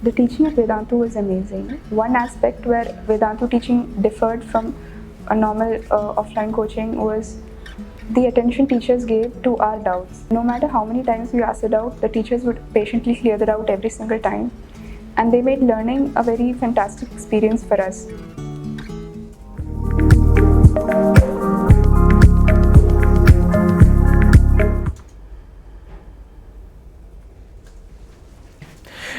The teaching of Vedantu was amazing. One aspect where Vedantu teaching differed from a normal offline coaching was the attention teachers gave to our doubts. No matter how many times we asked a doubt, the teachers would patiently clear the doubt every single time. And they made learning a very fantastic experience for us.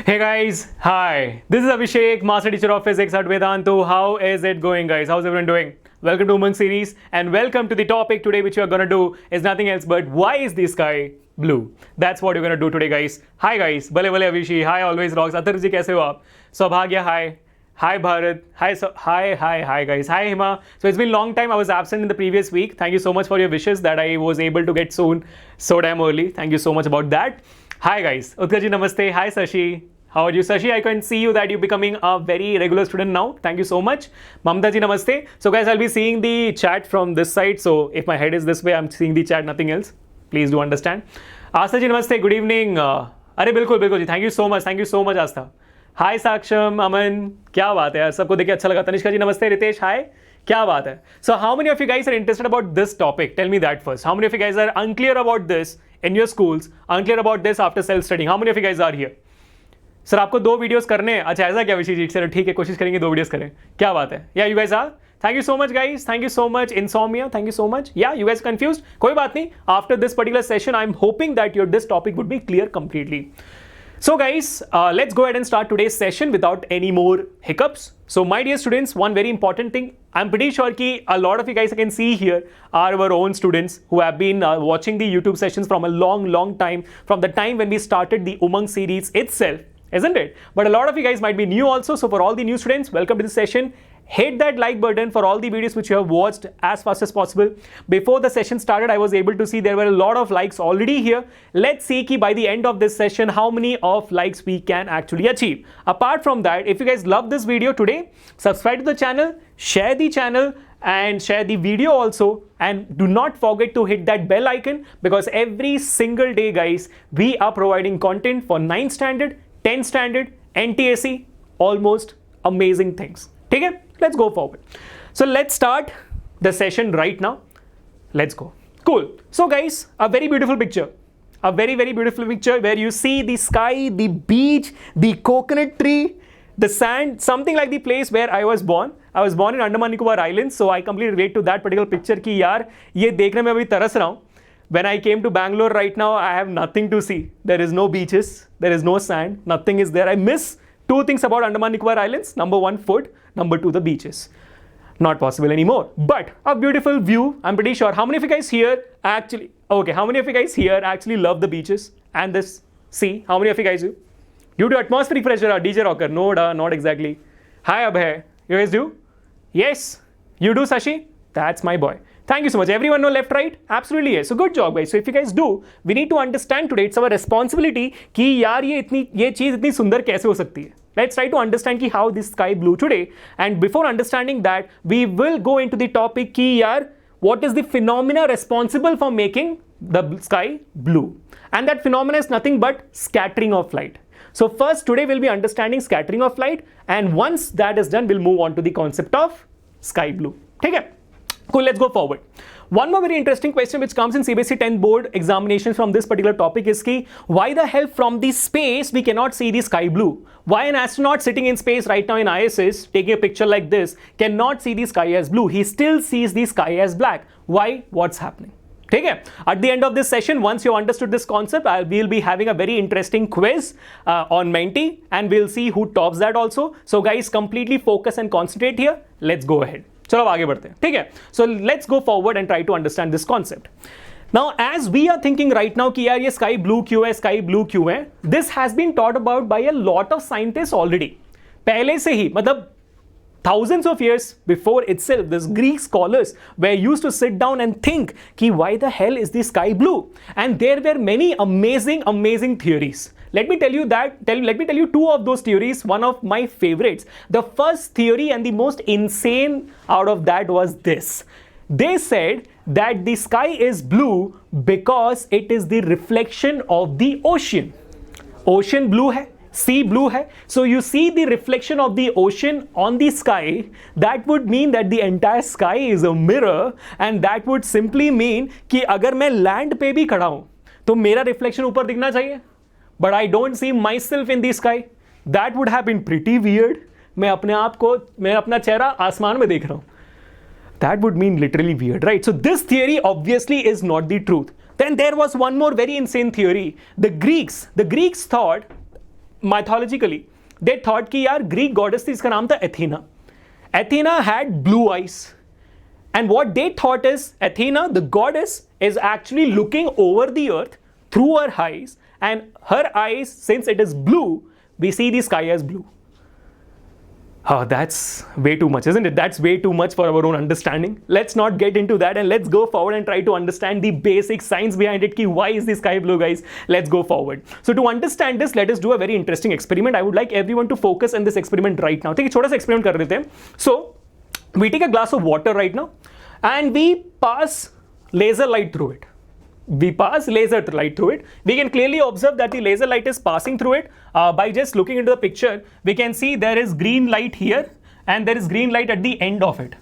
Hey guys, hi. This is Abhishek, Master Teacher of Physics at Vedantu. How is it going, guys? How's everyone doing? Welcome to Umang series and welcome to the topic today, which we are gonna do is nothing else but why is the sky blue? That's what you're gonna do today, guys. Hi guys, bale bale Abhishi. Hi, always rocks. Atar ji, kaise ho aap? Saubhagya, hi. Hi Bharat. Hi guys. Hi Hima. So it's been a long time. I was absent in the previous week. Thank you so much for your wishes that I was able to get soon so damn early. Thank you so much about that. Hi guys. Utkar ji, namaste. Hi Sashi. How are you, Sashi? I can see you that you're becoming a very regular student now. Thank you so much. Mamta ji, namaste. So guys, I'll be seeing the chat from this side. So if my head is this way, I'm seeing the chat, nothing else. Please do understand. Asta ji, namaste. Good evening. अरे बिल्कुल बिल्कुल जी, thank you so much आस्था. हाय साक्षम, अमन, क्या बात है यार, सबको देखिए अच्छा लगा. तनिष्का जी नमस्ते, रितेश हाय, क्या बात है. So how many of you guys are interested about this topic? Tell me that first. How many of you guys are unclear about this in your schools, unclear about this after self-studying? How many of you guys are here? Sir आपको 2 videos करने हैं. अच्छा ऐसा क्या विषय जी, sir ठीक है कोशिश करेंगे 2 वीडियोस करें. क्या बात है. Yeah you guys are, thank you so much guys, thank you so much. Insomnia, thank you so much. Yeah you guys confused, कोई बात नहीं. After this particular session I am hoping that your this topic would be clear completely. So guys, let's go ahead and start today's session without any more hiccups. So my dear students, one very important thing, I'm pretty sure ki a lot of you guys I can see here are our own students who have been watching the YouTube sessions from a long time, from the time when we started the Umang series itself, isn't it? But a lot of you guys might be new also. So for all the new students, welcome to the session. Hit that like button for all the videos which you have watched as fast as possible. Before the session started, I was able to see there were a lot of likes already here. Let's see ki by the end of this session, how many of likes we can actually achieve. Apart from that, if you guys love this video today, subscribe to the channel, share the channel, and share the video also, and do not forget to hit that bell icon, because every single day guys we are providing content for 9th standard, 10th standard, NTSE, almost amazing things. Okay, let's go forward. So let's start the session right now. Let's go. Cool. So guys, a very beautiful picture, a very beautiful picture where you see the sky, the beach, the coconut tree, the sand, something like the place where I was born. I was born in Andaman Nicobar Islands, so I completely relate to that particular picture ki yaar ye dekhne mein abhi taras raha hu. When I came to Bangalore right now, I have nothing to see. There is no beaches, there is no sand, nothing is there. I miss 2 things about Andaman Nicobar Islands. Number 1, food. Number 2, the beaches. Not possible anymore. But a beautiful view. I'm pretty sure. How many of you guys here actually? Okay, how many of you guys here actually love the beaches and this sea? How many of you guys do? Due to atmospheric pressure, DJ Rocker? No, not exactly. Hi, Abhay. You guys do? Yes. You do, Sashi? That's my boy. Thank you so much. Everyone know left, right? Absolutely yes. So good job, guys. So if you guys do, we need to understand today. It's our responsibility कि यार ये चीज़ इतनी सुंदर कैसे हो सकती है. Let's try to understand कि how this sky blue today. And before understanding that, we will go into the topic कि यार what is the phenomena responsible for making the sky blue. And that phenomena is nothing but scattering of light. So first today we'll be understanding scattering of light, and once that is done, we'll move on to the concept of sky blue. Okay? Cool, let's go forward. One more very interesting question which comes in CBSE 10th board examinations from this particular topic is ki, why the hell from the space we cannot see the sky blue? Why an astronaut sitting in space right now in ISS taking a picture like this cannot see the sky as blue? He still sees the sky as black. Why? What's happening? Okay. At the end of this session, once you understood this concept, we'll be having a very interesting quiz on Menti, and we'll see who tops that also. So guys, completely focus and concentrate here. Let's go ahead. चलो अब आगे बढ़ते हैं. ठीक है. So let's go forward and try to understand this concept. Now as we are thinking right now कि यार ये sky blue क्यों है, sky blue क्यों है, this has been taught about by a lot of scientists already. पहले से ही, मतलब thousands of years before itself, these Greek scholars were used to sit down and think ki why the hell is the sky blue? And there were many amazing theories. Let me tell you 2 of those theories, one of my favorites. The first theory and the most insane out of that was this. They said that the sky is blue because it is the reflection of the ocean. Ocean blue है, sea blue है, so you see the reflection of the ocean on the sky. That would mean that the entire sky is a mirror, and that would simply mean कि अगर मैं land पे भी खड़ा हूं तो मेरा reflection ऊपर दिखना चाहिए, but I don't see myself in the sky. That would have been pretty weird. मैं अपना चेहरा आसमान में देख रहा हूं. That would mean literally weird, right? So this theory obviously is not the truth. Then there was one more very insane theory. The Greeks thought, mythologically, they thought कि यार Greek goddess थी, इसका नाम था Athena. Athena had blue eyes. And what they thought is Athena, the goddess, is actually looking over the earth through her eyes, and her eyes, since it is blue, we see the sky as blue. Oh, that's way too much, isn't it? That's way too much for our own understanding. Let's not get into that, and let's go forward and try to understand the basic science behind it. Why is the sky blue, guys? Let's go forward. So to understand this, let us do a very interesting experiment. I would like everyone to focus on this experiment right now. ठीक है, छोटा सा experiment कर लेते हैं. So we take a glass of water right now, and we pass laser light through it. We pass laser light through it. We can clearly observe that the laser light is passing through it. By just looking into the picture, we can see there is green light here and there is green light at the end of it,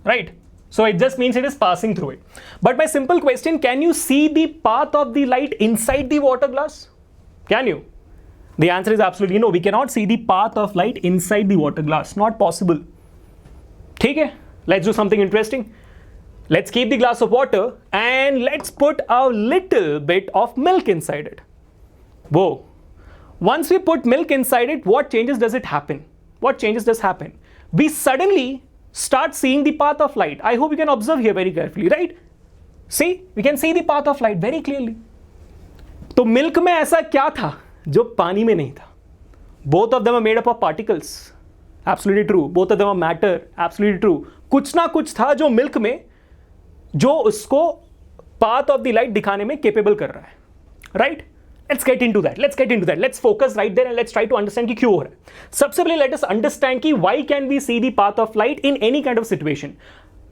right? So it just means it is passing through it. But my simple question, can you see the path of the light inside the water glass? Can you? The answer is absolutely no. We cannot see the path of light inside the water glass. Not possible. ठीक है? Let's do something interesting. Let's keep the glass of water and let's put a little bit of milk inside it. Whoa. Once we put milk inside it, what changes does it happen? What changes does happen? We suddenly start seeing the path of light. I hope you can observe here very carefully, right? See, we can see the path of light very clearly. तो milk में ऐसा क्या था जो पानी में नहीं था? Both of them are made up of particles. Absolutely true. Both of them are matter. Absolutely true. कुछ ना कुछ था जो milk में जो उसको path of the light दिखाने में capable कर रहा है, right? Let's get into that. Let's focus right there and let's try to understand कि क्यों हो रहा है. सबसे पहले let us understand कि why can we see the path of light in any kind of situation.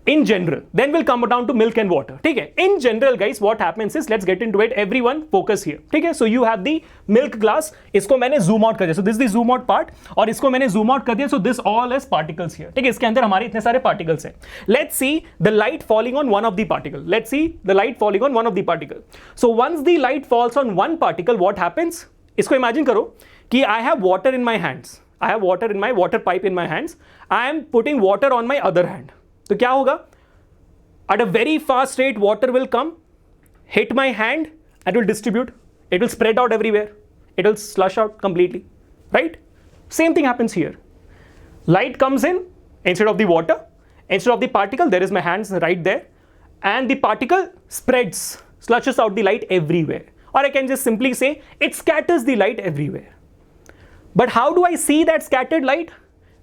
In general, then we'll come down to milk and water. ठीक है? In general, guys, what happens is, let's get into it. Everyone, focus here. ठीक है? So you have the milk glass. इसको मैंने zoom out कर दिया. So this is the zoom out part. और इसको मैंने zoom out कर दिया. So this all is particles here. ठीक है? इसके अंदर हमारे इतने सारे particles हैं. Let's see the light falling on one of the particle. Let's see the light falling on one of the particle. So once the light falls on one particle, what happens? इसको imagine करो कि I have water in my hands. I have water in my water pipe in my hands. I am putting water on my other hand. तो क्या होगा? At a very fast rate, water will come, hit my hand, and will distribute. It will spread out everywhere. It will slush out completely, right? Same thing happens here. Light comes in instead of the water. Instead of the particle, there is my hands right there, and the particle spreads, slushes out the light everywhere. Or I can just simply say it scatters the light everywhere. But how do I see that scattered light?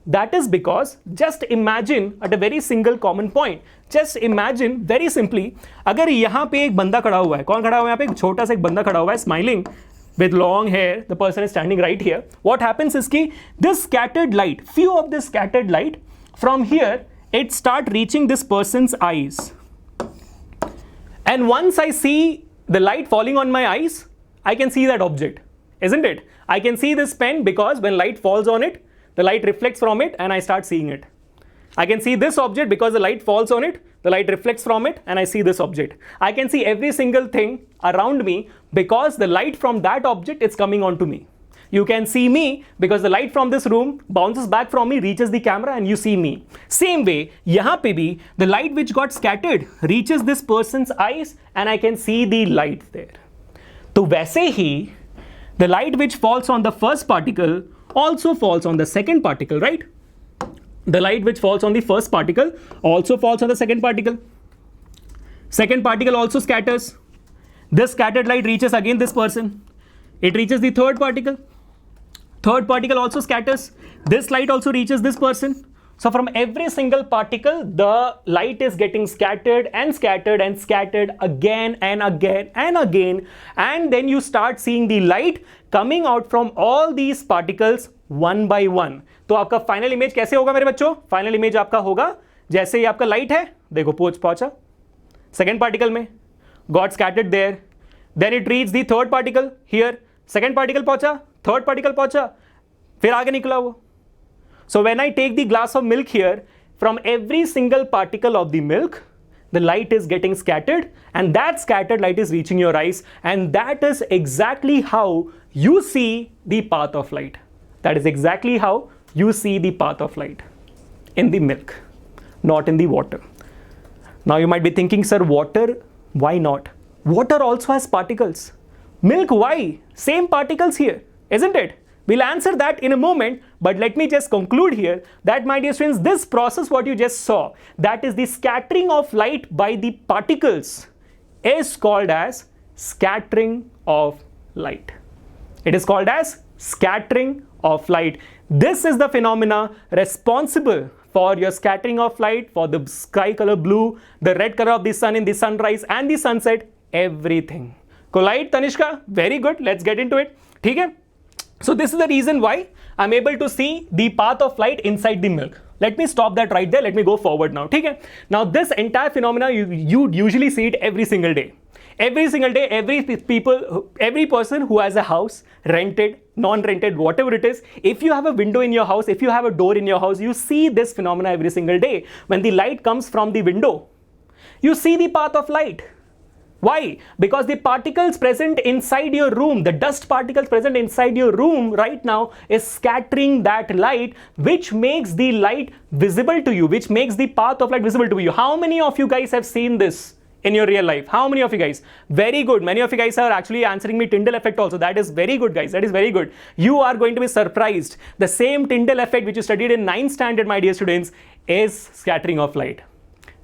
That is because, just imagine at a very single common point, just imagine very simply, अगर यहाँ पे एक बंदा खड़ा हुआ है, कौन खड़ा हुआ है यहाँ पे? एक छोटा सा एक बंदा खड़ा हुआ है, smiling with long hair, the person is standing right here. What happens is कि this scattered light, few of this scattered light, from here, it start reaching this person's eyes. And once I see the light falling on my eyes, I can see that object, isn't it? I can see this pen because when light falls on it, the light reflects from it and I start seeing it. I can see this object because the light falls on it, the light reflects from it and I see this object. I can see every single thing around me because the light from that object is coming onto me. You can see me because the light from this room bounces back from me, reaches the camera and you see me. Same way, यहाँ पे भी the light which got scattered reaches this person's eyes and I can see the light there. तो वैसे ही the light which falls on the first particle also falls on the second particle, right? The light which falls on the first particle also falls on the second particle. Second particle also scatters. This scattered light reaches again this person. It reaches the third particle. Third particle also scatters. This light also reaches this person. So from every single particle, the light is getting scattered and scattered and scattered again and again and again. And then you start seeing the light coming out from all these particles one by one. तो आपका final image कैसे होगा मेरे बच्चों? Final image आपका होगा जैसे ही आपका लाइट है, देखो पहुंचा सेकेंड पार्टिकल में, got scattered there, then it reach the third particle here, second particle पहुंचा, थर्ड पार्टिकल पहुंचा, फिर आगे निकला वो. So when I take the glass of milk here, from every single particle of the milk, the light is getting scattered, and that scattered light is reaching your eyes, and that is exactly how you see the path of light. That is exactly how you see the path of light in the milk, not in the water. Now you might be thinking, sir, water, why not? Water also has particles. Milk, why? Same particles here, isn't it? We'll answer that in a moment, but let me just conclude here that, my dear students, this process what you just saw, that is the scattering of light by the particles, is called as scattering of light. It is called as scattering of light. This is the phenomena responsible for your scattering of light, for the sky color blue, the red color of the sun in the sunrise and the sunset, everything. Collide, Tanishka, very good. Let's get into it. Okay? So this is the reason why I'm able to see the path of light inside the milk. Let me stop that right there. Let me go forward now. Okay? Now this entire phenomena, you usually see it every single day. Every single day, every person who has a house, rented, non-rented, whatever it is, if you have a window in your house, if you have a door in your house, you see this phenomena every single day. When the light comes from the window, you see the path of light. Why? Because the particles present inside your room, the dust particles present inside your room right now is scattering that light, which makes the light visible to you, which makes the path of light visible to you. How many of you guys have seen this in your real life? How many of you guys? Very good. Many of you guys are actually answering me Tyndall Effect also. That is very good, guys. That is very good. You are going to be surprised. The same Tyndall Effect which you studied in 9th standard, my dear students, is scattering of light.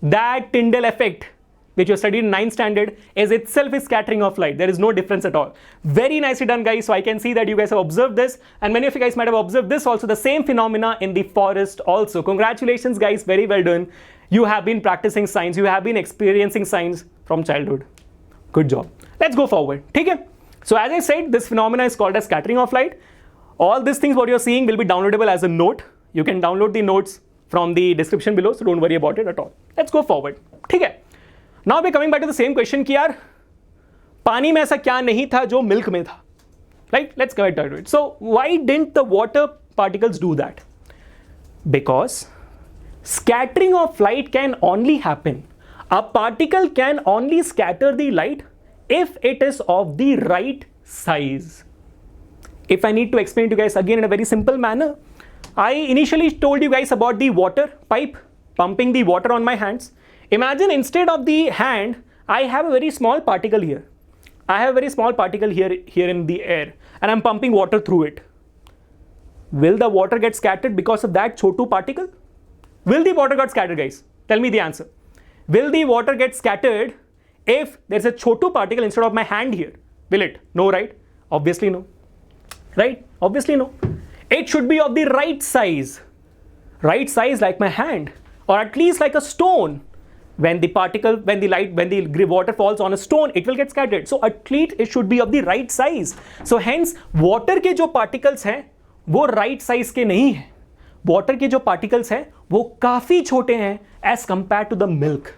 That Tyndall Effect which you studied in 9th standard is itself is scattering of light. There is no difference at all. Very nicely done, guys. So I can see that you guys have observed this, and many of you guys might have observed this also, the same phenomena in the forest also. Congratulations, guys. Very well done. You have been practicing science. You have been experiencing science from childhood. Good job. Let's go forward. Okay? So as I said, this phenomena is called as scattering of light. All these things what you're seeing will be downloadable as a note. You can download the notes from the description below, so don't worry about it at all. Let's go forward. Okay? Now we're coming back to the same question कि यार पानी में ऐसा क्या नहीं था जो milk में था, right? Let's get to it. So why didn't the water particles do that? Because scattering of light can only happen. A particle can only scatter the light if it is of the right size. If I need to explain to you guys again in a very simple manner, I initially told you guys about the water pipe pumping the water on my hands. Imagine instead of the hand, I have a very small particle here. I have a very small particle here in the air, and I'm pumping water through it. Will the water get scattered because of that chotu particle? Will the water get scattered, guys? Tell me the answer. Will the water get scattered if there's a chotu particle instead of my hand here? Will it? No, right? Obviously no. Right? Obviously no. It should be of the right size. Right size like my hand, or at least like a stone. When the water falls on a stone, it will get scattered. So at least it should be of the right size. So hence water के जो particles हैं वो right size के नहीं हैं. Water के जो particles हैं वो काफी छोटे हैं as compared to the milk.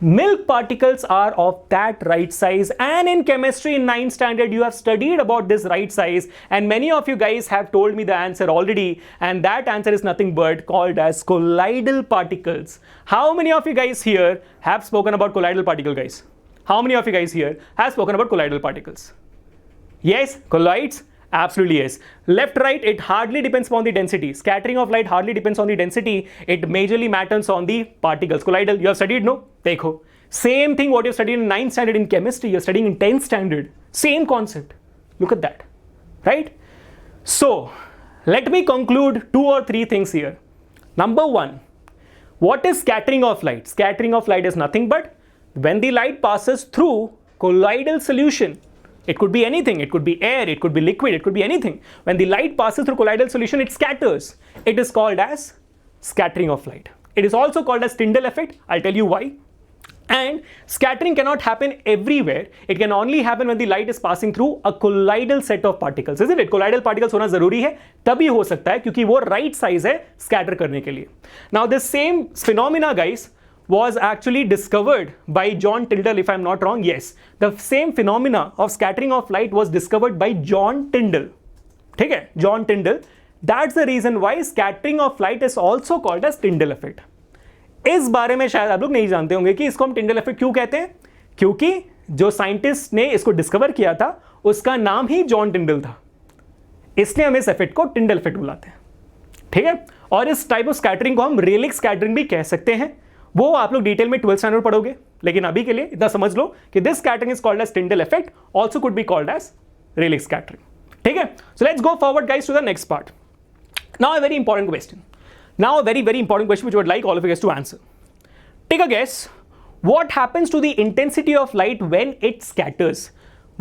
Milk particles are of that right size, and in chemistry in 9th standard you have studied about this right size, and many of you guys have told me the answer already, and that answer is nothing but called as colloidal particles. How many of you guys here have spoken about colloidal particle, guys? How many of you guys here have spoken about colloidal particles? Yes, colloids? Absolutely yes. Left, right, it hardly depends upon the density. Scattering of light hardly depends on the density. It majorly matters on the particles. Colloidal, you have studied, no? Dekho. Same thing what you studied in 9th standard in chemistry, you're studying in 10th standard. Same concept. Look at that. Right? So, let me conclude 2 or 3 things here. Number 1, what is scattering of light? Scattering of light is nothing but when the light passes through colloidal solution. It could be anything. It could be air, it could be liquid, it could be anything. When the light passes through colloidal solution, it scatters. It is called as scattering of light. It is also called as Tyndall Effect. I'll tell you why. And scattering cannot happen everywhere. It can only happen when the light is passing through a colloidal set of particles, isn't it? Colloidal particles होना जरूरी है, तभी हो सकता है क्योंकि वो right size है scatter करने के लिए. Now this same phenomena, guys, was actually discovered by John Tyndall, if I'm not wrong. Yes, the same phenomena of scattering of light was discovered by John Tyndall. ठीक है? John Tyndall that's the reason why scattering of light is also called as Tyndall effect. इस बारे में शायद आप लोग नहीं जानते होंगे कि इसको हम टिंडल इफेक्ट क्यों कहते हैं. क्योंकि जो साइंटिस्ट ने इसको डिस्कवर किया था उसका नाम ही जॉन टिंडल था, इसलिए हम इस इफेक्ट को टिंडल इफेक्ट बुलाते हैं. ठीक है. और इस टाइप ऑफ स्कैटरिंग को हम रेलिक स्कैटरिंग भी कह सकते हैं. वो आप लोग डिटेल में 12th स्टैंडर्ड पढ़ोगे, लेकिन अभी के लिए इतना समझ लो कि this scattering is called as Tyndall effect, also could be called as Rayleigh scattering. ठीक है. So let's go forward guys to the next part. Now a very important question. Now a very very important question which I would like all of you guys to answer. Take a guess. What happens to the intensity of light when it scatters?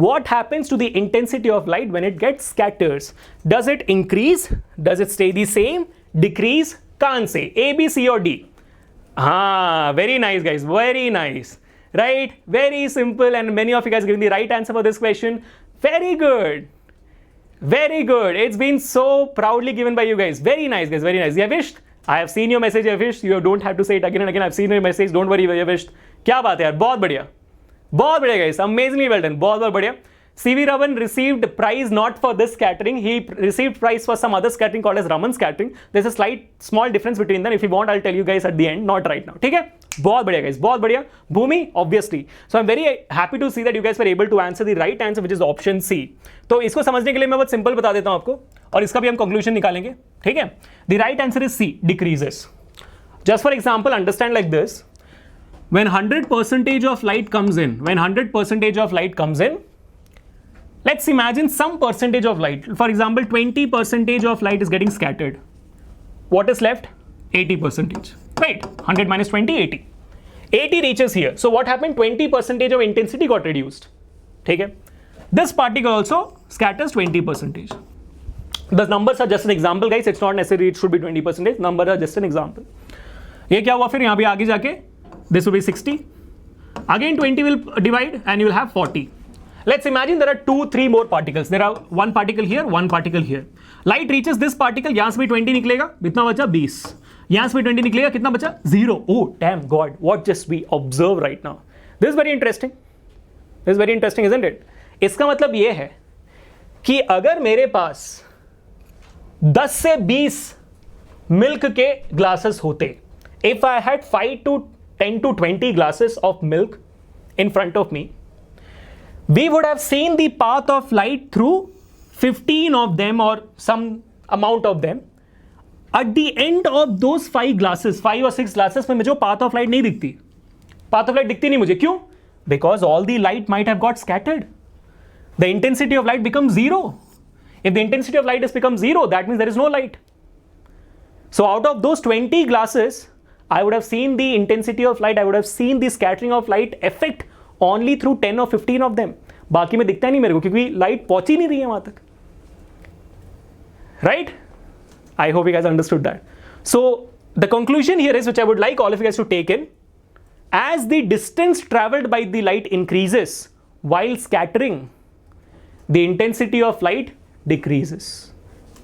What happens to the intensity of light when it gets scatters? Does it increase? Does it stay the same? Decrease? Can't say. A, B, C or D? Very nice guys. Very nice. Right? Very simple, and many of you guys giving the right answer for this question. Very good. Very good. It's been so proudly given by you guys. Very nice guys. Very nice. Yavisht, I have seen your message, Yavisht. You don't have to say it again and again. I've seen your message. Don't worry, Yavisht. क्या बात है यार, बहुत बढ़िया, बहुत बढ़िया guys. Amazingly well done. बहुत बहुत बढ़िया. C.V. Raman received prize not for this scattering. He received prize for some other scattering called as Raman scattering. There's a slight small difference between them. If you want, I'll tell you guys at the end. Not right now. ठीक है. बहुत बढ़िया guys. बहुत बढ़िया. भूमि, obviously. So I'm very happy to see that you guys were able to answer the right answer, which is option C. तो इसको समझने के लिए मैं बहुत सिंपल बता देता हूं आपको, और इसका भी हम कंक्लूजन निकालेंगे. ठीक है. The right answer is C, decreases. Just for example, understand like this. When 100% of light comes in, when 100% of light comes in, let's imagine some percentage of light. For example, 20% of light is getting scattered. What is left? 80%. Right? 100 minus 20, 80. 80 reaches here. So what happened? 20% of intensity got reduced. ठीक है. This particle also scatters 20%. The numbers are just an example, guys. It's not necessary it should be 20%. Numbers are just an example. ये क्या हुआ फिर यहाँ पे आगे जाके? This will be 60. Again 20 will divide and you will have 40. Let's imagine there are 2-3 more particles. There are one particle here, one particle here. Light reaches this particle. यहाँ से भी 20 निकलेगा, कितना बचा? 20. यहाँ से भी 20 निकलेगा, कितना बचा? 0. Oh damn God! What just we observe right now? This is very interesting. This is very interesting, isn't it? इसका मतलब ये है कि अगर मेरे पास 10 से 20 मिल्क के ग्लासेस होते, if I had 5 to 10 to 20 glasses of milk in front of me, we would have seen the path of light through 15 of them or some amount of them. At the end of those 5 glasses, 5 or 6 glasses में मुझे path of light नहीं दिखती. Path of light दिखती नहीं मुझे. क्यों? Because all the light might have got scattered. The intensity of light becomes 0. If the intensity of light has become 0, that means there is no light. So out of those 20 glasses, I would have seen the intensity of light, I would have seen the scattering of light effect only through 10 or 15 of them. बाकी में दिखता नहीं मेरे को, क्योंकि light पहुंच ही नहीं रही है वहां तक. Right? I hope you guys understood that. So the conclusion here is, which I would like all of you guys to take in, as the distance traveled by the light increases while scattering, the intensity of light decreases.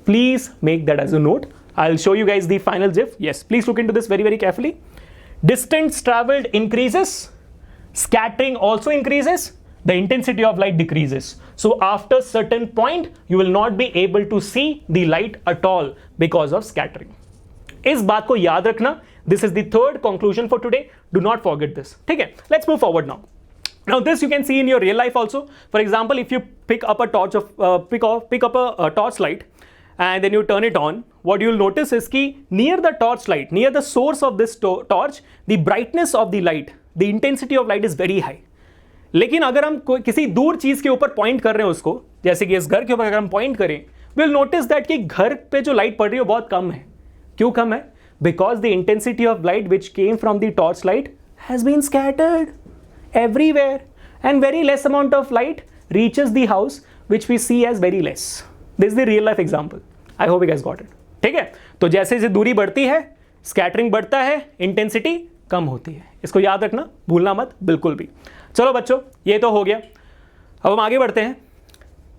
Please make that as a note. I'll show you guys the final GIF. Yes, please look into this very very carefully. Distance traveled increases, scattering also increases, the intensity of light decreases. So after certain point, you will not be able to see the light at all because of scattering. इस बात को याद रखना. This is the third conclusion for today. Do not forget this. ठीक है? Let's move forward now. Now this you can see in your real life also. For example, if you pick up a torch of pick up a torch light and then you turn it on, what you will notice is कि near the torch light, near the source of this torch, the brightness of the light, the intensity of light is very high. लेकिन अगर हम किसी दूर चीज के ऊपर point कर रहे हैं उसको, जैसे कि इस घर के ऊपर अगर हम पॉइंट करें, we'll notice that कि घर पे जो लाइट पड़ रही है वो बहुत कम है. क्यों कम है? Because the intensity of light which came from the torch light has been scattered everywhere, and very less amount of light reaches the house, which we see as very less. This is the real life example. I hope you guys got it. ठीक है? तो जैसे जैसे दूरी बढ़ती है, scattering बढ़ता है, इंटेंसिटी कम होती है. इसको याद रखना, भूलना मत बिल्कुल भी. चलो बच्चों, ये तो हो गया. अब हम आगे बढ़ते हैं.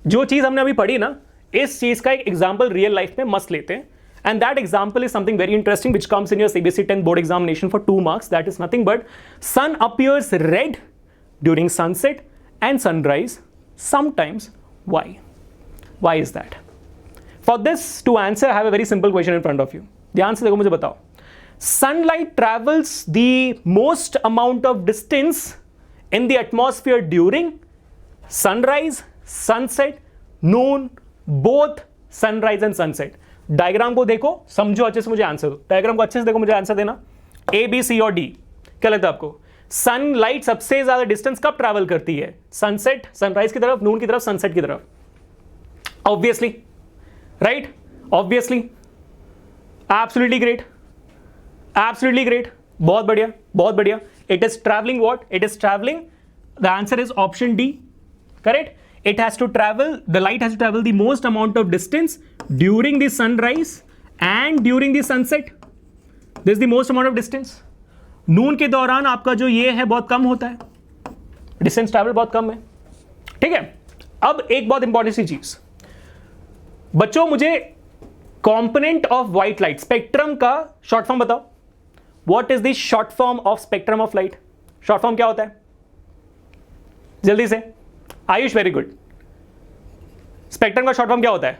जो चीज़ हमने अभी पढ़ी ना, इस चीज़ का एक एग्जाम्पल रियल लाइफ में मस्त लेते हैं. And that example is something very interesting which comes in your CBSE 10 board examination for 2 marks. That is nothing but sun appears red during sunset and sunrise sometimes. Why? Why is that? For this to answer I have a very simple question in front of you. ध्यान से देखो, मुझे बताओ, sunlight travels the most amount of distance in the atmosphere during sunrise, sunset, noon, both sunrise and sunset. Diagram को देखो, समझो अच्छे से, मुझे आंसर दो. डायग्राम को अच्छे से देखो, मुझे आंसर देना. ए, बी, सी और डी. क्या लगता है आपको? सनलाइट सबसे ज्यादा डिस्टेंस कब ट्रैवल करती है? सनसेट, सनराइज की तरफ, नून की तरफ, सनसेट की तरफ. Obviously, right? Obviously. Absolutely great, absolutely great. बहुत बढ़िया, बहुत बढ़िया. It is travelling what? It is travelling. The answer is option D. Correct? It has to travel, the light has to travel the most amount of distance during the sunrise and during the sunset. This is the most amount of distance. नून के दौरान आपका जो ये है बहुत कम होता है, distance travel बहुत कम है. ठीक है. अब एक बहुत इंपॉर्टेंट सी चीज बच्चों, मुझे component of white light, spectrum का शॉर्ट फॉर्म बताओ. What is the short form of spectrum of light? Short form क्या होता है? जल्दी से. Ayush, very good. स्पेक्ट्रम का शॉर्ट फॉर्म क्या होता है?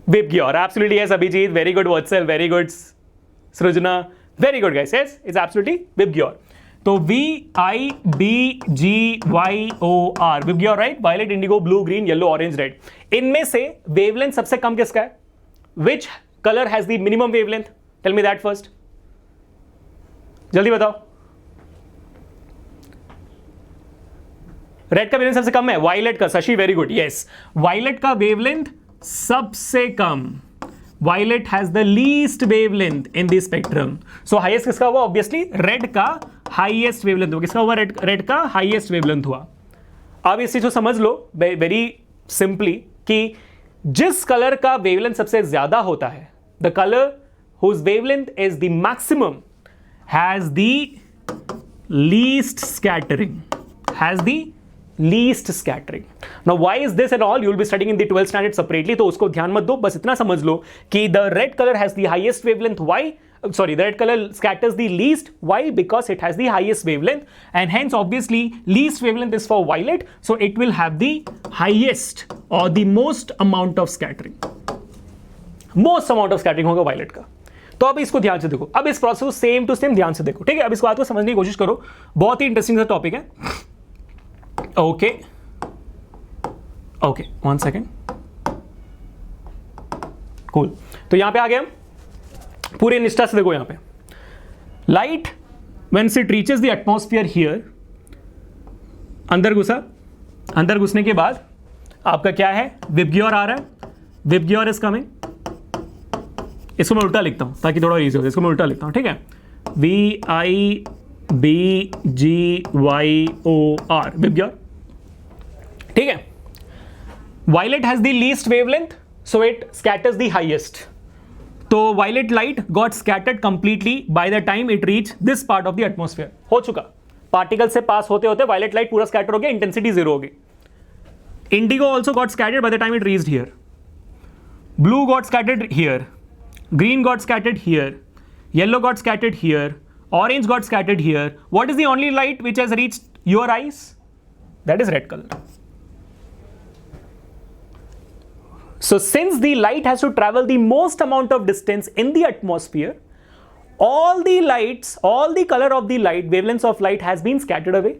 VIBGYOR. Absolutely yes Abhijit, very good. Vatsal, very good. Srijana, very good guys. Yes, it's absolutely VIBGYOR. तो VIBGYOR, VIBGYOR, right? Violet, indigo, blue, green, yellow, orange, red. इनमें से वेवलेंथ सबसे कम किसका है? Which colour has the minimum wavelength? Tell me that first. जल्दी बताओ. Red का वेवलेंथ सबसे कम है, वायलेट का. Shashi, very good. Yes, violet का वेवलेंथ सबसे कम. Violet has the least wavelength in the spectrum. So highest किसका हुआ? ऑब्वियसली रेड का हाईएस्ट वेवलेंथ हुआ. किसका हुआ? रेड का हाईएस्ट वेवलेंथ हुआ. अब इस चीज को समझ लो वेरी सिंपली कि जिस कलर का वेवलेंथ सबसे ज्यादा होता है, the colour whose wavelength is the maximum has the least scattering. Has the least scattering. Now why is this and all? You will be studying in the 12th standard separately, तो उसको ध्यान मत दो. बस इतना समझ लो कि the red color has the highest wavelength. Why? Sorry, the red color scatters the least. Why? Because it has the highest wavelength, and hence obviously least wavelength is for violet, so it will have the highest or the most amount of scattering. Most amount of scattering होगा violet का. तो अब इसको ध्यान से देखो. अब इस प्रोसेस को सेम टू सेम ध्यान से देखो. ठीक है? अब इस बात को समझने की कोशिश करो. बहुत ही इंटरेस्टिंग सा टॉपिक है. Okay okay, 1 second. कूल. तो यहां पे आ गए हम. पूरे निष्ठा से देखो. यहां पे light when it reaches the atmosphere here, अंदर घुसा. अंदर घुसने के बाद आपका क्या है? विबग्योर आ रहा है. VIBGYOR is coming. इसको मैं उल्टा लिखता हूं ताकि थोड़ा इजी हो. इसको मैं उल्टा लिखता हूं. ठीक है? VIBGYOR, VIBGYOR. ठीक है? Violet has the least wavelength, so it scatters the highest. तो violet light got scattered completely by the time it reach this part of the atmosphere. हो चुका. पार्टिकल से पास होते होते वायलेट लाइट पूरा स्कैटर हो गया, इंटेंसिटी जीरो हो गई. Indigo also got scattered bye the time it reached here. Blue got scattered here. Green got scattered here. Yellow got scattered here. Orange got scattered here. What is the only light which has reached your eyes? That is red color. So since the light has to travel the most amount of distance in the atmosphere, all the lights, all the color of the light, wavelengths of light has been scattered away,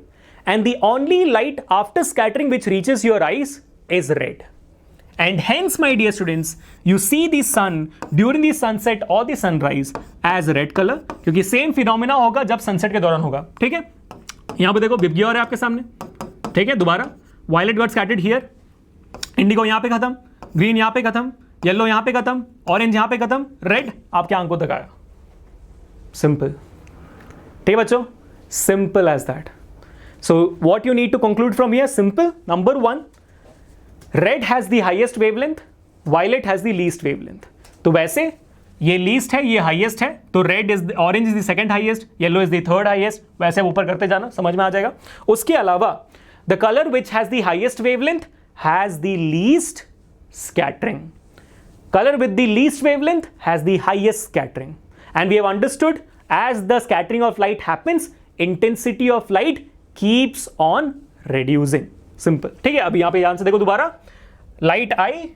and the only light after scattering which reaches your eyes is red. And hence, my dear students, you see the sun during the sunset or the sunrise as red color, क्योंकि same phenomena होगा जब sunset के दौरान होगा. ठीक है? यहां पे देखो विबग्योर है आपके सामने. ठीक है? दोबारा violet got scattered here. Indigo यहां पे खत्म. ग्रीन यहां पे खत्म. येलो यहां पे खत्म. ऑरेंज यहां पे खत्म. रेड आपके आंखों तक आया. सिंपल. ठीक है बच्चों? Simple as that. So what you need to conclude from here? Simple. Number 1, red has the highest wavelength, violet has the least wavelength. तो वैसे ये लीस्ट है, ये हाईएस्ट है, तो red is orange is the second highest, yellow is the third highest. वैसे ऊपर करते जाना, समझ में आ जाएगा. उसके अलावा the colour which has the highest wavelength has the least scattering. Color with the least wavelength has the highest scattering, and we have understood as the scattering of light happens, intensity of light keeps on reducing. Simple. ठीक है? अब यहां पे ध्यान से देखो दोबारा. Light आई,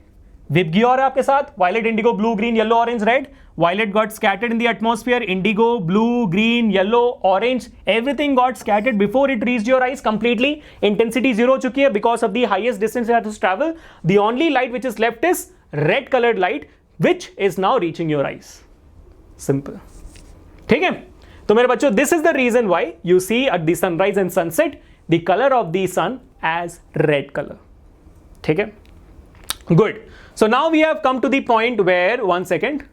Vibgyor है आपके साथ, violet, indigo, blue, green, yellow, orange, red. Violet got scattered in the atmosphere, indigo, blue, green, yellow, orange, everything got scattered before it reached your eyes completely. Intensity 0 हो चुकी है because of the highest distance it has to travel. The only light which is left is red colored light which is now reaching your eyes. Simple. ठीक है? तो मेरे बच्चों, this is the reason why you see at the sunrise and sunset the color of the sun as red color. ठीक है? Good. So now we have come to the point where, one second.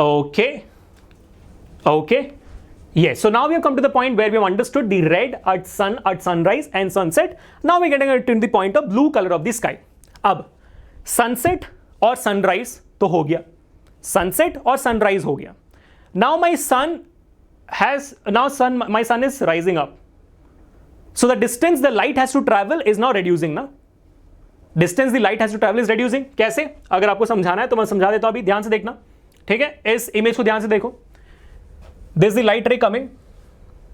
Okay. Yes. So now we have come to the point where we have understood the red at sunrise and sunset. Now we're getting to the point of blue color of the sky. अब sunset और sunrise तो हो गया. Sunset और sunrise हो गया. Now my sun is rising up. So the distance the light has to travel is now reducing ना. Distance the light has to travel is reducing. कैसे? अगर आपको समझाना है तो मैं समझा देता हूं, अभी ध्यान से देखना. ठीक है, इस इमेज को ध्यान से देखो. This is the light ray coming,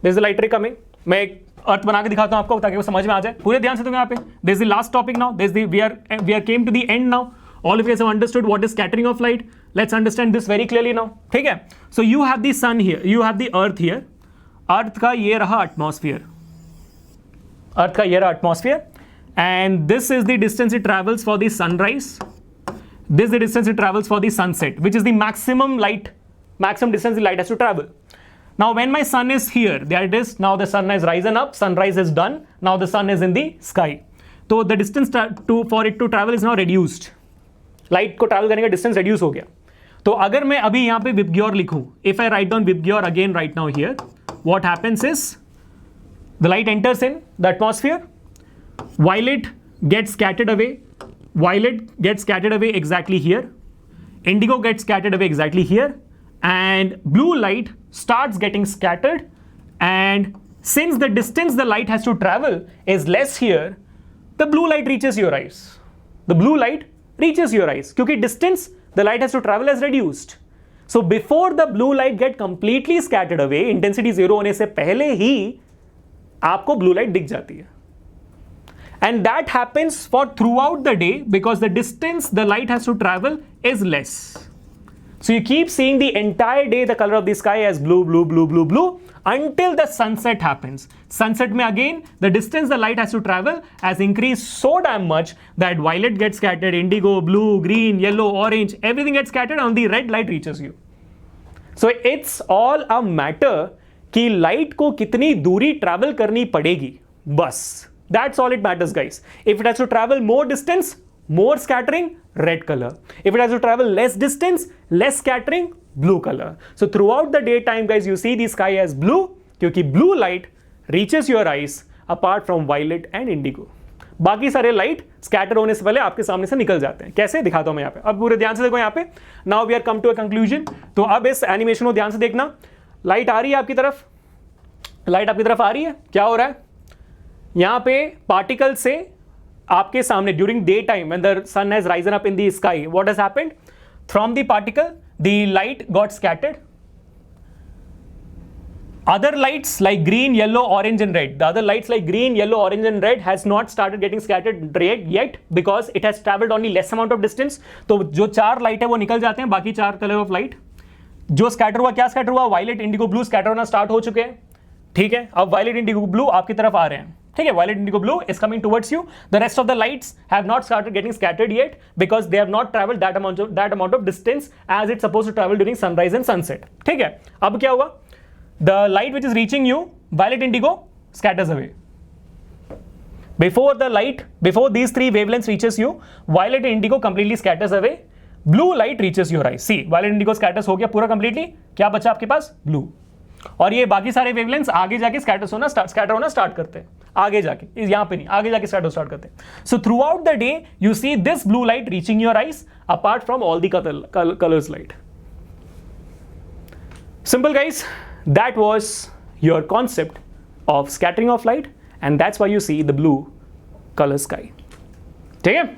this is the light ray coming. मैं एक अर्थ बना के दिखाता हूं आपको ताकि वो समझ में आ जाए. पूरे ध्यान से देखो यहाँ पे. This is the last topic now. This we are came to the end now. All of you have understood what is scattering of light. Let's understand this very clearly now. ठीक है, so you have the sun here, you have the earth here. Earth का ये रहा atmosphere, earth का ये रहा atmosphere. And this is the distance it travels for the sunrise. This is the distance it travels for the sunset, which is the maximum distance the light has to travel. Now when my sun is here, there it is. Now the sun has risen up, sunrise is done. Now the sun is in the sky. So the distance for it to travel is now reduced. Light को travel करने का distance reduce हो गया. तो अगर मैं अभी यहाँ पे Vibgyor लिखूँ, if I write down Vibgyor again right now here, what happens is the light enters in the atmosphere. Violet gets scattered away. Violet gets scattered away exactly here. Indigo gets scattered away exactly here. And blue light starts getting scattered. And since the distance the light has to travel is less here, the blue light reaches your eyes. The blue light reaches your eyes. क्योंकि distance the light has to travel is reduced. So before the blue light get completely scattered away, intensity 0 होने से पहले ही आपको blue light दिख जाती है. And that happens for throughout the day because the distance the light has to travel is less. So you keep seeing the entire day the color of the sky as blue, blue, blue, blue, blue until the sunset happens. Sunset mein again the distance the light has to travel has increased so damn much that violet gets scattered, indigo, blue, green, yellow, orange, everything gets scattered and the red light reaches you. So it's all a matter कि light को कितनी दूरी travel करनी पड़ेगी, बस. That's all it matters, guys. If it has to travel more distance, more scattering, red color. If it has to travel less distance, less scattering, blue color. So throughout the daytime, guys, you see the sky as blue क्योंकि blue light reaches your eyes apart from violet and indigo. बाकी सारे light scatter होने से पहले आपके सामने से निकल जाते हैं. कैसे? दिखाता हूं मैं यहाँ पे. अब पूरे ध्यान से देखो यहाँ पे. Now we are come to a conclusion. तो अब इस एनिमेशन को ध्यान से देखना. लाइट आ रही है आपकी तरफ, लाइट आपकी तरफ आ रही है. क्या हो रहा है यहां पे? पार्टिकल से आपके सामने during day time when the sun has risen up in the sky, what has happened? From the particle the light got scattered. Other lights like green, yellow, orange and red, the other lights like green, yellow, orange and red has not started getting scattered yet because it has traveled only less amount of distance. तो जो चार light है वो निकल जाते हैं, बाकी चार कलर ऑफ लाइट जो स्कैटर हुआ, क्या स्कैटर हुआ? वायलेट, इंडिगो, ब्लू स्कैटर होना स्टार्ट हो चुके हैं. ठीक है, अब वायलेट, इंडिगो, ब्लू आपकी तरफ आ रहे हैं. ठीक है, violet, indigo, blue is coming towards you. The rest of the lights have not started getting scattered yet because they have not traveled that amount of distance as it's supposed to travel during sunrise and sunset. ठीक है, अब क्या हुआ? The light which is reaching you, violet, indigo, scatters away. Before these three wavelengths reaches you, violet and indigo completely scatters away. Blue light reaches your eyes. See, violet, indigo scatters हो गया पूरा completely. क्या बचा आपके पास? Blue. और ये बाकी सारे वेवलेंथ्स आगे जाके स्कैटर होना स्टार्ट करते हैं. आगे जाके, यहां पे नहीं, आगे जाके स्टार्ट करते हैं. So throughout the day you see this blue light reaching your eyes apart from all the colours light. Simple guys, that was your concept of scattering of light and that's why you see the blue colour sky. ठीक है?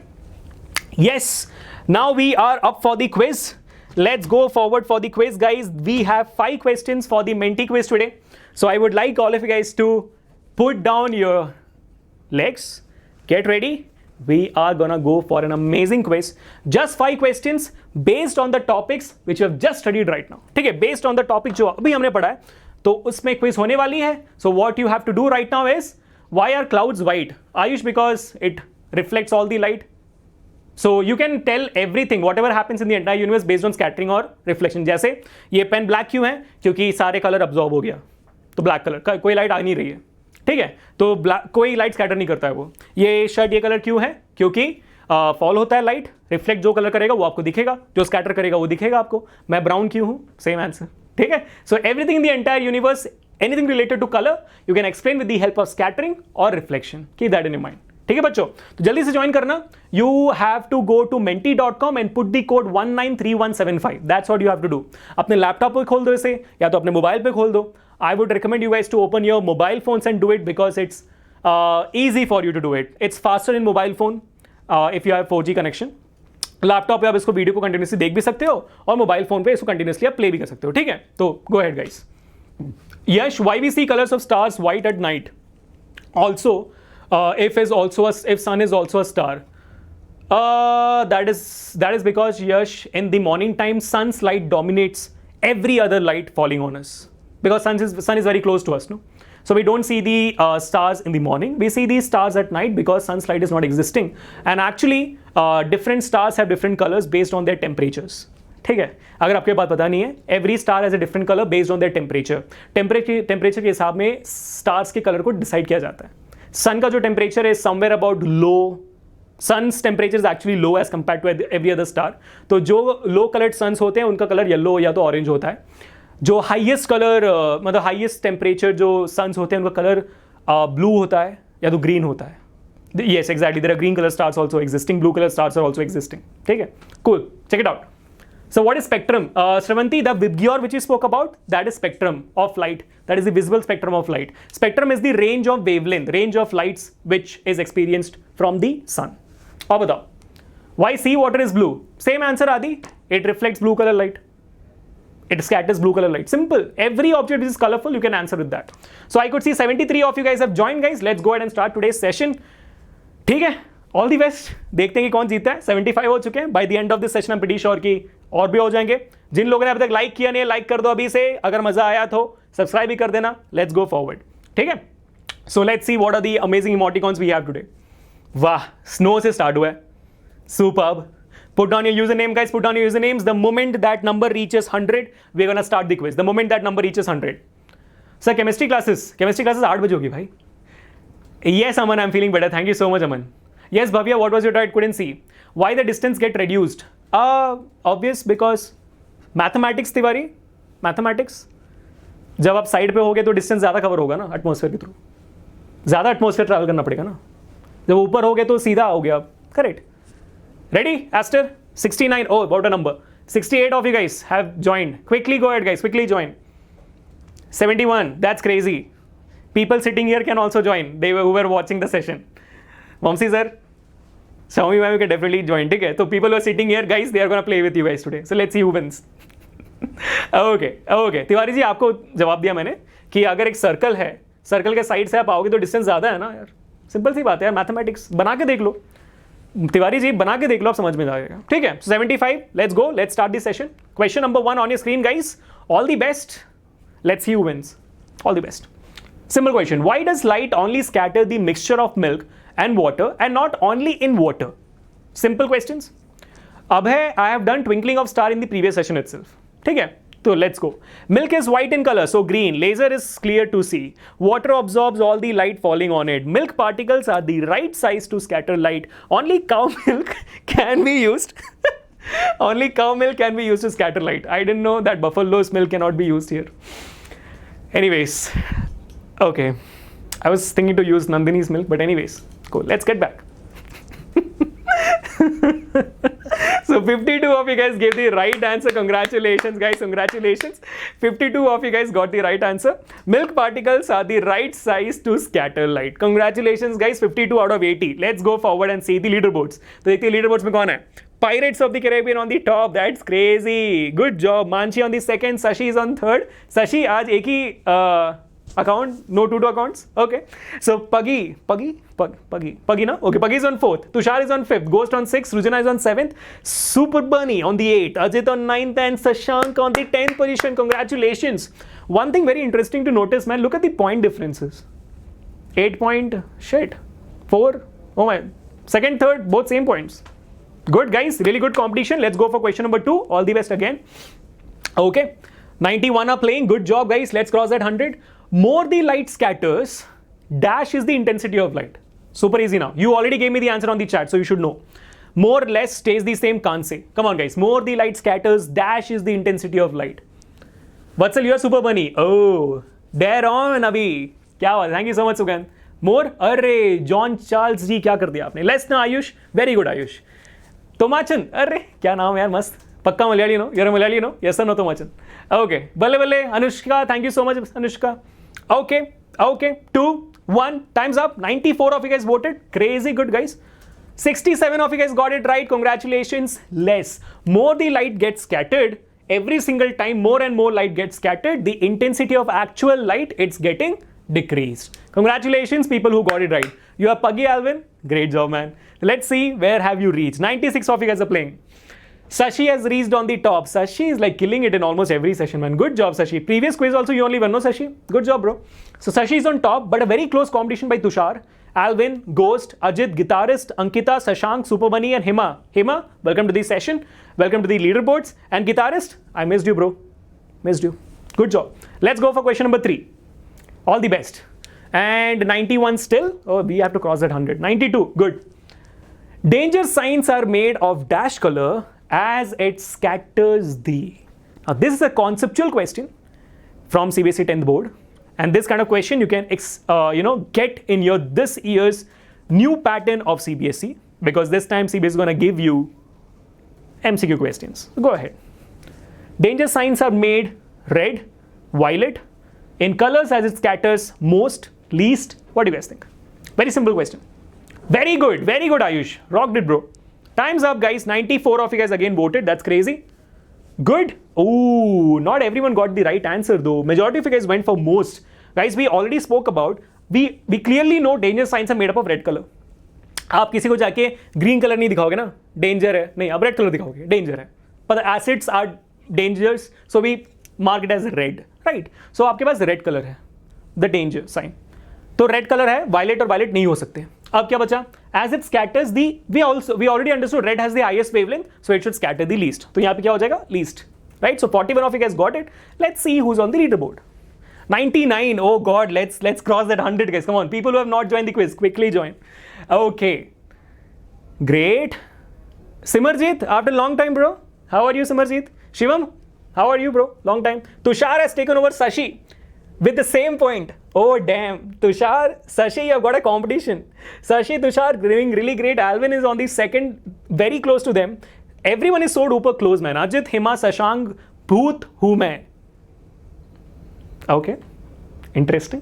Yes, now we are up for the quiz. Let's go forward for the quiz, guys. We have 5 questions for the Menti quiz today. So I would like all of you guys to put down your legs, get ready, we are gonna go for an amazing quiz. Just 5 questions based on the topics which you have just studied right now. ठीक है, based on the topic जो अभी हमने पढ़ा है, तो उसमें quiz होने वाली है. So what you have to do right now is, why are clouds white? Ayush, because it reflects all the light. So you can tell everything, whatever happens in the entire universe based on scattering or reflection. जैसे ये pen black क्यों है? क्योंकि सारे colour absorb हो गया, तो black colour, कोई लाइट आ नहीं रही है. ठीक है, तो कोई लाइट स्कैटर नहीं करता है वो. ये शर्ट, ये कलर क्यों है? क्योंकि फॉल होता है लाइट, रिफ्लेक्ट जो कलर करेगा वो आपको दिखेगा, जो स्कैटर करेगा वो दिखेगा आपको. मैं ब्राउन क्यों हूं? Same answer. ठीक है, so everything in the entire universe, anything related to colour, you can explain with the help of scattering और reflection. Keep that in your mind. ठीक है बच्चों, तो जल्दी से ज्वाइन करना. You have to go to menti.com and put the code 193175. That's what you have to do. अपने laptop पे खोल दो इसे, या तो अपने मोबाइल पे खोल दो. I would recommend you guys to open your mobile phones and do it because it's easy for you to do it. It's faster in mobile phone if you have 4G connection. Laptop पे आप इसको video को continuously देख भी सकते हो और mobile phone पे इसको कंटिन्यूसली आप प्ले भी कर सकते हो. ठीक है, तो go ahead guys. Yash, why we see colors of stars white at night? Also, if sun is also a star. That is because Yash, in the morning time, sun's light dominates every other light falling on us. Because sun is very close to us, no? So we don't see the stars in the morning. We see these stars at night because sun's light is not existing. And actually, different stars have different colors based on their temperatures. ठीक है, अगर आपके बात पता नहीं है, every star has a different color based on their temperature. Temperature के हिसाब में stars के कलर को डिसाइड किया जाता है. सन का जो टेम्परेचर है somewhere about low. Sun's temperature is actually low as compared to every other star. तो जो low colored suns होते हैं उनका कलर येलो या तो ऑरेंज होता है. जो हाईएस्ट कलर, मतलब हाईएस्ट टेम्परेचर जो सन्स होते हैं उनका कलर ब्लू होता है या तो ग्रीन होता है. Yes exactly, there are green colour stars also existing, blue colour stars are also existing. ठीक है, cool, check it out. So what is spectrum? Shravanti, the VIBGYOR which you spoke about, that is spectrum of light. That is the visible spectrum of light. Spectrum is the range of wavelength, range of lights which is experienced from the sun. और बताओ, why sea water is blue? Same answer Adi, it reflects blue color light. It scatters blue color light. Simple. Every object which is colorful, you can answer with that. So I could see 73 of you guys have joined, guys. Let's go ahead and start today's session. ठीक है, all the best. देखते हैं कि कौन जीतता है. 75 हो चुके हैं. By the end of this session, I'm pretty sure कि और भी हो जाएंगे. जिन लोगों ने अभी तक लाइक किया नहीं है, लाइक कर दो अभी से. अगर मजा आया तो सब्सक्राइब भी कर देना. Let's go forward. ठीक है. So let's see what are the amazing emoticons we have today. वाह, स्नो से स्टार्ट हुआ है. Superb. Put down your username, guys. Put down your usernames. The moment that number reaches 100, we're gonna start the quiz. The moment that number reaches 100. Sir, chemistry classes 8 बजे होगी भाई. Yes, Aman, I'm feeling better. Thank you so much, Aman. Yes, Bhavya, what was your diet? Couldn't see. Why the distance get reduced? Obvious, because mathematics, Tiwari. Mathematics. जब आप side पे होगे तो distance ज़्यादा cover होगा ना एटमॉस्फेयर के through. ज़्यादा एटमॉस्फेयर ट्रैवल करना पड़ेगा ना. जब ऊपर हो गए तो सीधा हो गया. Correct. Ready, Aster? 69. Oh, what a number. 68 of you guys have joined. Quickly go ahead, guys. Quickly join. 71. That's crazy. People sitting here can also join. Who were watching the session. Momsi sir, Xiaomi ma'am, you can definitely join. ठीक है? So people who are sitting here, guys, they are gonna play with you guys today. So let's see who wins. Okay. Tiwari ji, आपको जवाब दिया मैंने कि अगर एक circle है, सर्कल के साइड से आप आओगे तो डिस्टेंस ज़्यादा है ना यार. सिंपल सी बात है यार. मैथमेटिक्स बना के देख लो. तिवारी जी बना के देख लो, आप समझ में जाएगा. ठीक है, 75. Let's go, let's start this session. Question number 1 on your screen, guys. All the best. Let's see who wins. All the best. Simple question. Why does light only scatter the mixture of milk and water and not only in water? Simple questions. Abhay, I have done twinkling of star in the previous session itself. ठीक है, so let's go. Milk is white in color, so green. Laser is clear to see. Water absorbs all the light falling on it. Milk particles are the right size to scatter light. Only cow milk can be used. Only cow milk can be used to scatter light. I didn't know that buffalo's milk cannot be used here. Anyways, okay. I was thinking to use Nandini's milk, but anyways, cool. Let's get back. So 52 of you guys gave the right answer. Congratulations, guys. Congratulations. 52 of you guys got the right answer. Milk particles are the right size to scatter light. Congratulations, guys. 52 out of 80. Let's go forward and see the leaderboards. तो देखते हैं leaderboards में कौन है. Pirates of the Caribbean on the top. That's crazy. Good job. Manchi on the second. Sashi is on third. Sashi, आज एक ही account, no tutor accounts. Okay, so Puggy na? Okay, Puggy is on 4th, Tushar is on 5th, Ghost on 6th, Rujana is on 7th, Super Bunny on the 8th, Ajit on 9th, and Sashank on the 10th position. Congratulations. One thing very interesting to notice, man, look at the point differences. 8 point, shit, 4, oh my, second, third, both same points. Good guys, really good competition. Let's go for question number 2. All the best again. Okay, 91 are playing. Good job guys. Let's cross that 100. More the light scatters, dash is the intensity of light. Super easy now. You already gave me the answer on the chat, so you should know. More, less, stays the same, can't say. Come on guys. More the light scatters, dash is the intensity of light. Vatsal, you are Super Bunny. Oh, dare on Abhi. Kya baat. Thank you so much Sugandh. More, arre, John Charles जी क्या कर दिया आपने? Less na Ayush. Very good Ayush. Tomachan, अरे क्या नाम यार, मस्त. पक्का Malayali no? You're a Malayali, no? Yes or no, Tomachan? Okay. Balle balle, Anushka. Thank you so much, Anushka. Okay. 2, 1. Time's up. 94 of you guys voted. Crazy good, guys. 67 of you guys got it right. Congratulations. Less. More the light gets scattered. Every single time more and more light gets scattered, the intensity of actual light, it's getting decreased. Congratulations, people who got it right. You are Puggy Alvin. Great job, man. Let's see, where have you reached? 96 of you guys are playing. Sashi has reached on the top. Sashi is like killing it in almost every session, man. Good job, Sashi. Previous quiz also you only won, no, Sashi? Good job, bro. So Sashi is on top, but a very close competition by Tushar, Alvin, Ghost, Ajit, Guitarist, Ankita, Sashank, Super Bunny, and Hima. Hima, welcome to the session. Welcome to the leaderboards. And Guitarist, I missed you, bro. Missed you. Good job. Let's go for question number 3. All the best. And 91 still. Oh, we have to cross that 100. 92. Good. Danger signs are made of dash color as it scatters the. Now, this is a conceptual question from CBSE 10th board. And this kind of question you can get in your this year's new pattern of CBSE, because this time CBSE is going to give you MCQ questions. Go ahead. Danger signs are made red, violet, in colors as it scatters most, least. What do you guys think? Very simple question. Very good, Ayush. Rocked it, bro. Time's up, guys. 94 of you guys again voted. That's crazy. Good. Ooh, not everyone got the right answer though. Majority of you guys went for most. Guys, we already spoke about, we clearly know danger signs are made up of red color. आप किसी को जाके green colour नहीं दिखाओगे ना, danger है, नहीं, आप रेड कलर दिखाओगे, डेंजर है. पर acids are dangers, so we mark it as red, right. So आपके पास रेड कलर है, द डेंजर साइन. तो रेड कलर है, वायलेट और वायलेट नहीं हो सकते. अब क्या बचा? As it scatters the, we already understood red has the highest wavelength, so it should scatter the least. तो यहाँ पे क्या हो जाएगा? Least, right. So 41 of you guys got it. Let's see who is on the leader board. 99. Oh god, let's cross that 100, guys. Come on, people who have not joined the quiz, quickly join. Okay, great. Simarjeet, after a long time, bro. How are you, Simarjeet? Shivam, how are you, bro? Long time. Tushar has taken over Sashi with the same point. Oh damn, Tushar, Sashi, you've got a competition. Sashi, Tushar doing really great. Alvin is on the second, very close to them. Everyone is so duper close, man. Ajit, Hima, Sashank, Bhoot, who मैं? Okay, interesting.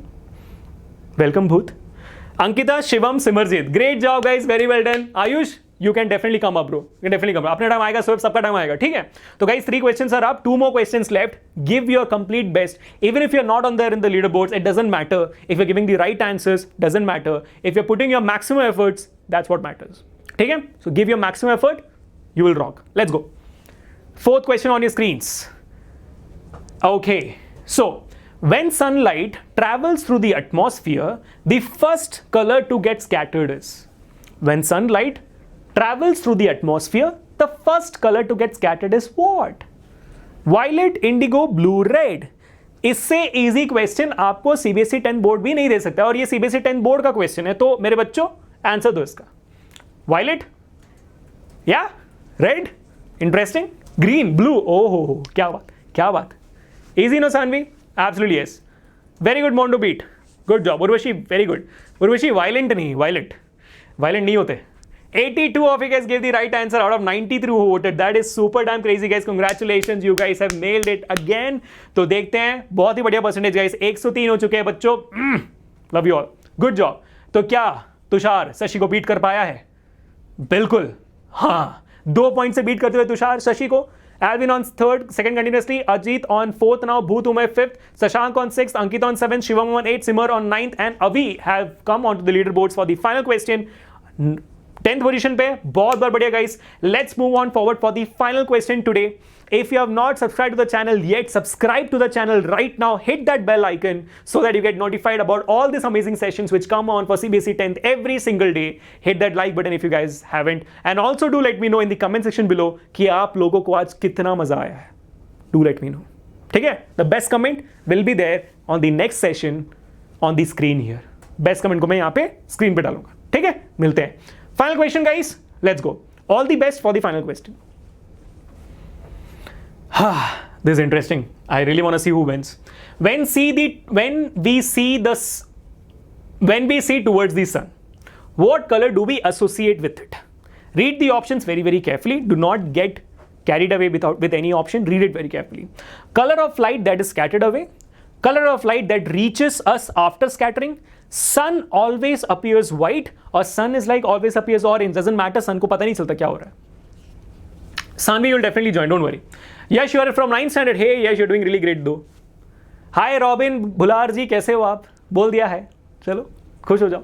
Welcome, Bhoot. Ankita, Shivam, Simarjeet. Great job, guys. Very well done. Ayush, you can definitely come up, bro. You can definitely come up. अपना time आएगा, सबका time आएगा, ठीक है? तो guys, 3 questions are up. 2 more questions left. Give your complete best. Even if you're not on there in the leaderboards, it doesn't matter. If you're giving the right answers, doesn't matter. If you're putting your maximum efforts, that's what matters. ठीक है? So give your maximum effort. You will rock. Let's go. 4th question on your screens. Okay. So, when sunlight travels through the atmosphere, the first color to get scattered is. When sunlight travels through the atmosphere, the first color to get scattered is what? Violet, indigo, blue, red. इससे easy question आपको CBSE 10 board भी नहीं दे सकता, और ये CBSE 10 board का question है. तो मेरे बच्चों आंसर दो इसका. Violet, या रेड, इंटरेस्टिंग, ग्रीन, ब्लू. ओहो, क्या बात, क्या बात. Easy, no, Sanvi? Absolutely yes. Very good, Mondo beat. Good job. Urvashi, very good. Urvashi, violent नहीं, violent. Violent नहीं होते. 82 of you guys gave the right answer out of 93 who voted. That is super damn crazy, guys. Congratulations, you guys have nailed it again. तो देखते हैं, बहुत ही बढ़िया percentage, guys. 103 हो चुके हैं बच्चों. Love you all. Good job. तो क्या तुषार शशि को बीट कर पाया है? बिल्कुल हाँ. 2 पॉइंट से बीट करते हुए तुषार शशि को. Alvin on third, second continuously, Ajit on fourth now, Bhoot Umay fifth, Sashank on sixth, Ankit on seventh, Shivam on eighth, Simar on ninth, and Avi have come onto the leaderboards for the final question. 10th position पे बहुत बढ़िया guys. Let's move on forward for the final question today. If you have not subscribed to the channel yet, subscribe to the channel right now. Hit that bell icon so that you get notified about all these amazing sessions which come on for CBSE 10th every single day. Hit that like button if you guys haven't. And also do let me know in the comment section below कि आप लोगों को आज कितना मजा आया है. Do let me know. ठीक है? The best comment will be there on the next session on the screen here. Best comment को मैं यहाँ पे screen पे डालूंगा. ठीक है? मिलते हैं. Final question guys. Let's go. All the best for the final question. This is interesting. I really want to see who wins. When we see towards the sun, what color do we associate with it? Read the options very, very carefully. Do not get carried away with any option. Read it very carefully. Color of light that is scattered away. Color of light that reaches us after scattering. Sun always appears white, or sun is like always appears orange. Doesn't matter. Sun को पता नहीं चलता क्या हो रहा है. Sanvi will definitely join. Don't worry. Yes, you are from 9th standard. Hey, yes, you're doing really great though. Hi Robin, भुलार जी कैसे हो आप? बोल दिया है. चलो खुश हो जाओ.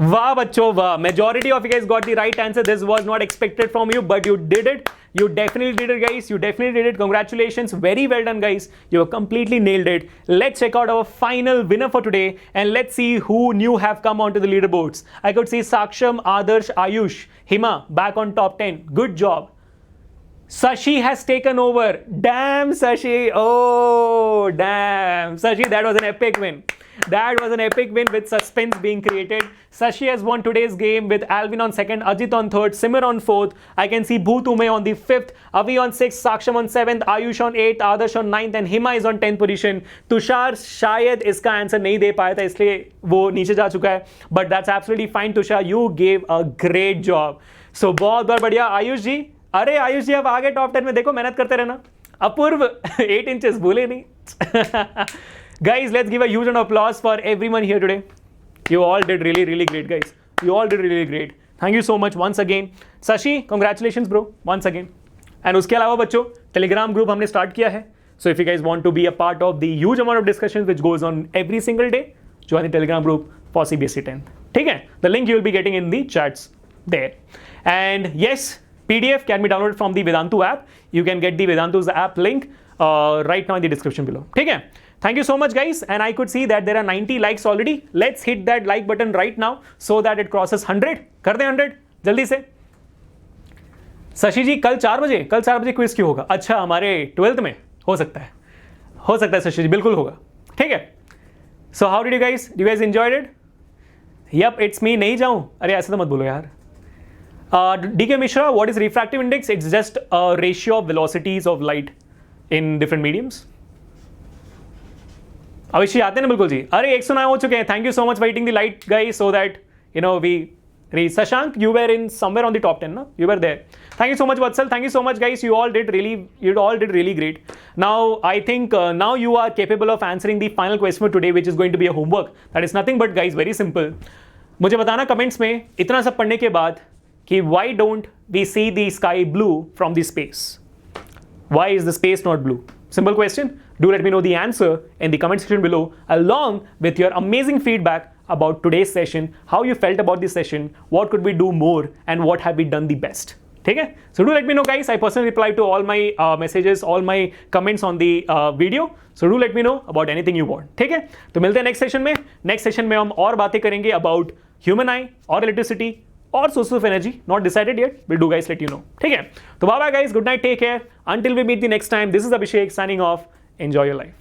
वाह बच्चों वाह. Majority of you guys got the right answer. This was not expected from you, but you did it. You definitely did it, guys. You definitely did it. Congratulations. Very well done, guys. You have completely nailed it. Let's check out our final winner for today, and let's see who new have come onto the leaderboards. I could see Saksham, Adarsh, Ayush, Hima back on top 10. Good job. Sashi has taken over. Damn, Sashi. Oh, damn. Sashi, that was an epic win. That was an epic win with suspense being created. Sashi has won today's game with Alvin on second, Ajit on third, Simar on fourth. I can see Bhoot Umay on the fifth, Avi on sixth, Saksham on seventh, Ayush on eighth, Adarsh on ninth, and Hima is on 10th position. Tushar शायद इसका answer नहीं दे पाया था इसलिए वो नीचे जा चुका है. But that's absolutely fine, Tushar. You gave a great job. So बहुत बहुत बढ़िया. आयुष जी, अरे आयुष जी आप आगे टॉप 10 में. देखो मेहनत करते रहना. अपूर्व 8 inches भूले नहीं. Guys, let's give a huge round of applause for everyone here today. You all did really, really great, guys. You all did really great. Thank you so much once again. Sashi, congratulations, bro. Once again. And उसके अलावा बच्चों, Telegram group हमने start किया है. So if you guys want to be a part of the huge amount of discussions which goes on every single day, join the Telegram group for CBSE 10th. ठीक है? The link you will be getting in the chats there. And yes, PDF can be downloaded from the Vedantu app. You can get the Vedantu's app link right now in the description below. ठीक है? Thank you so much guys, and I could see that there are 90 likes already. Let's hit that like button right now so that it crosses 100. कर दें 100 जल्दी से. शशि जी कल 4 बजे quiz क्यों होगा? अच्छा हमारे 12th में हो सकता है शशि जी, बिल्कुल होगा. ठीक है. So how did you guys? Do you guys enjoyed it? Yep, it's me. नहीं जाऊं? अरे ऐसे तो मत बोलो यार. DK Mishra, what is refractive index? It's just a ratio of velocities of light in different mediums. Avishi आते हैं ना बिल्कुल जी. अरे 109 हो चुके हैं. Thank you so much for hitting the light guys so that you know we reach. Sashank, you were in somewhere on the top 10, no? You were there. Thank you so much Vatsal. Thank you so much guys. You all did really great. Now I think now you are capable of answering the final question for today, which is going to be a homework. That is nothing but guys very simple. मुझे बताना comments में इतना सब पढ़ने के बाद कि why don't we see the sky blue from the space? Why is the space not blue? Simple question. Do let me know the answer in the comment section below, along with your amazing feedback about today's session, how you felt about this session, what could we do more, and what have we done the best. ठीक है? So do let me know guys. I personally reply to all my messages, all my comments on the video. So do let me know about anything you want. ठीक है? तो मिलते हैं next session में. Next session में हम और बातें करेंगे about human eye or electricity or sources of energy. Not decided yet. We'll do guys, let you know. ठीक है? तो bye bye guys. Good night. Take care. Until we meet the next time. This is Abhishek signing off. Enjoy your life.